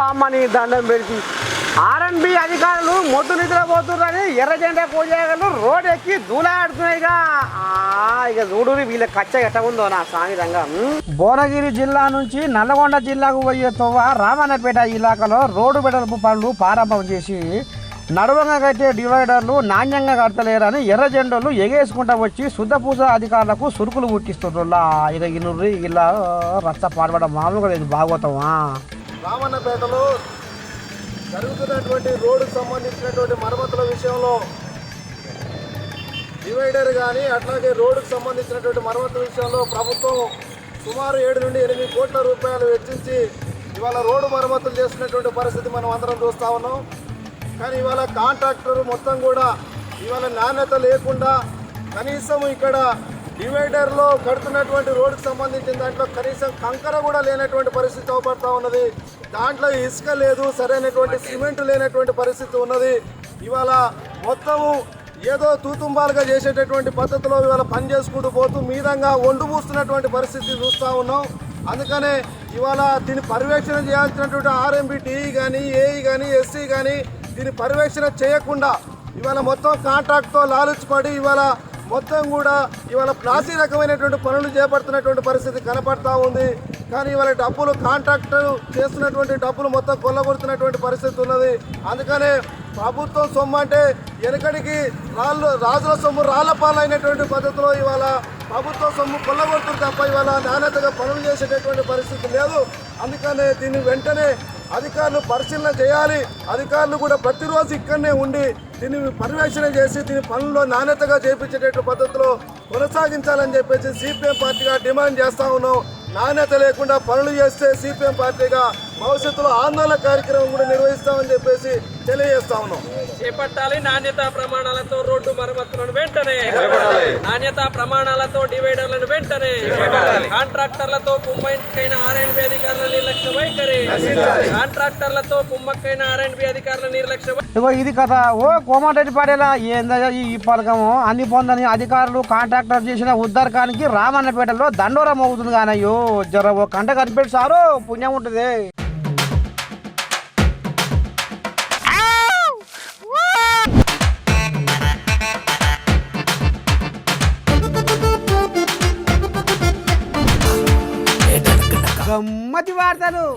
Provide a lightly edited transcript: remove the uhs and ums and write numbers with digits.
అమ్మని దండం పెడిచి ఆర్ఎన్బి అధికారులు మొద్దు నిద్రపోతున్నారని ఎర్ర జెండా కోజాగలు రోడ్ ఎక్కి దూలాడుతున్నాయి. ఇక చూడు వీళ్ళ కచ్చ ఎట్ట ఉందో నా సామి రంగం. భువనగిరి జిల్లా నుంచి నల్లగొండ జిల్లాకు పోయే తోవ రామన్నపేట ఇలాకాలో రోడ్డు వెడల్పు పనులు ప్రారంభం చేసి నడువంగా కట్టే డివైడర్లు నాణ్యంగా కడతలేరని ఎర్ర జెండాలు ఎగేసుకుంటా వచ్చి శుద్ధపూస అధికారులకు సురుకులు ముట్టిస్తున్నారు. ఇక ఇనుర్రి ఇలా రచ్చ పాడబడ మామూలుగా లేదు భాగవతమా. రామన్నపేటలో జరుగుతున్నటువంటి రోడ్డుకు సంబంధించినటువంటి మరమ్మతుల విషయంలో డివైడర్ కానీ అట్లాగే రోడ్డుకు సంబంధించినటువంటి మరమ్మతుల విషయంలో ప్రభుత్వం సుమారు 7 నుండి 8 కోట్ల రూపాయలు వెచ్చించి ఇవాళ రోడ్డు మరమ్మతులు చేస్తున్నటువంటి పరిస్థితి మనం అందరం చూస్తూ ఉన్నాం. కానీ ఇవాళ కాంట్రాక్టర్ మొత్తం కూడా ఇవాళ నాణ్యత లేకుండా కనీసం ఇక్కడ డివైడర్లో కడుతున్నటువంటి రోడ్డుకు సంబంధించిన దాంట్లో కనీసం కంకర కూడా లేనటువంటి పరిస్థితి అవపడతా ఉన్నది. దాంట్లో ఇసుక లేదు, సరైనటువంటి సిమెంట్ లేనటువంటి పరిస్థితి ఉన్నది. ఇవాళ మొత్తము ఏదో తూతుంబాలుగా చేసేటటువంటి పద్ధతిలో ఇవాళ పని చేసుకుంటూ పోతూ మీదంగా ఒండుమూస్తున్నటువంటి పరిస్థితి చూస్తూ ఉన్నాం. అందుకనే ఇవాళ దీన్ని పర్యవేక్షణ చేయాల్సినటువంటి ఆర్ఎంబి టీఈ కానీ ఏఈ కానీ ఎస్సీ కానీ దీన్ని పర్యవేక్షణ చేయకుండా ఇవాళ మొత్తం కాంట్రాక్ట్తో లాలుచిపడి ఇవాళ మొత్తం కూడా ఇవాళ ప్లాసీ రకమైనటువంటి పనులు చేపడుతున్నటువంటి పరిస్థితి కనపడతా ఉంది. కానీ ఇవాళ డబ్బులు కాంట్రాక్టర్ చేస్తున్నటువంటి డబ్బులు మొత్తం కొల్లగొడుతున్నటువంటి పరిస్థితి ఉన్నది. అందుకనే ప్రభుత్వం సొమ్ము అంటే వెనకడికి రాజుల సొమ్ము రాళ్ల పాలైనటువంటి పద్ధతిలో ఇవాళ ప్రభుత్వ సొమ్ము కొల్లగొడుతుంది తప్ప ఇవాళ నాణ్యతగా పనులు చేసేటటువంటి పరిస్థితి లేదు. అందుకనే దీన్ని వెంటనే అధికారులు పరిశీలన చేయాలి. అధికారులు కూడా ప్రతిరోజు ఇక్కడనే ఉండి దీన్ని పర్యవేక్షణ చేసి దీని పనుల్లో నాణ్యతగా చేయించేటటువంటి పద్ధతిలో కొనసాగించాలని చెప్పేసి సిపిఎం పార్టీగా డిమాండ్ చేస్తూ ఉన్నాం. నాణ్యత లేకుండా పనులు చేస్తే సిపిఎం పార్టీగా భవిష్యత్తులో ఆందోళన కార్యక్రమం కూడా నిర్వహిస్తామని చెప్పేసి తెలియజేస్తా ఉన్నాం. చేపట్టాలి నాణ్యతా ప్రమాణాలతో రోడ్డు మరమ్మతులను వెంటనే, నాణ్యతా ప్రమాణాలతో డివైడర్లను వెంటనే, కాంట్రాక్టర్లతో కుమ్మక్కైన ఆర్ఎండ్బి అధికారుల నిర్లక్ష్య వైఖరి, కాంట్రాక్టర్లతో కుమ్మక్కైన ఆర్ఎండ్బి అధికారుల నిర్లక్ష్య. ఇది కథ. కోమటిరెడ్డి పాడేలా ఏందయ్యా ఈ పథకము అన్ని పొందని అధికారులు కాంట్రాక్టర్ చేసిన ఉద్దరకానికి రామన్నపేటలో దండోరా మోగుతుంది. కానీ అయ్యో జర ఓ కంట కనిపెట్టి సారు పుణ్యం ఉంటుంది. గమ్మతి వార్తలు.